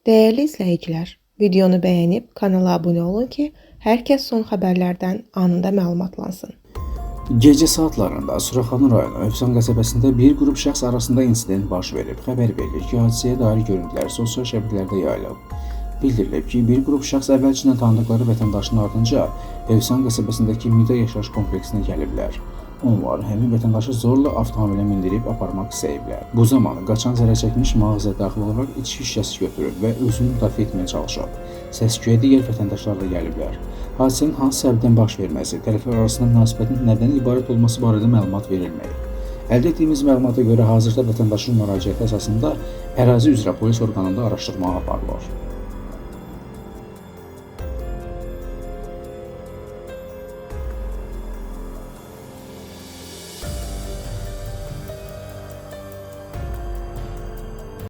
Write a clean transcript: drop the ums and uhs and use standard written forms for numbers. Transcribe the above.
Değerli izləyicilər, videonu bəyənib kanala abunə olun ki, hər kəs son xəbərlərdən anında məlumatlansın. Gecə saatlarında Suraxanı rayonu Övsan qəsəbəsində bir qrup şəxs arasında insident baş verib. Xəbər verilir ki, hadisəyə dair görüntülər sosial şəbəkələrdə yayılıb. Bildirilib ki, bir qrup şəxs əvvəlcədən tanıdıqları vətəndaşın ardınca Övsan qəsəbəsindəki Mida yaşayış kompleksinə gəliblər. Onlar həmin vətəndaşı zorla avtomobilə mindirib aparmaq istəyiblər. Bu zaman qaçan zərər çəkmiş mağazaya daxil olaraq içki şüşəsi götürüb və özünü müdafiə etməyə çalışıb. Səsküyə digər vətəndaşlar da gəliblər. Hadisənin hansı səbəbdən baş verməsi, tərəflər arasında münasibətin nədən ibarət olması barədə məlumat verilməyib. Əldə etdiyimiz məlumata görə hazırda vətəndaşın müraciəti əsasında ərazi üzrə polis orqanında araşdırma aparılır.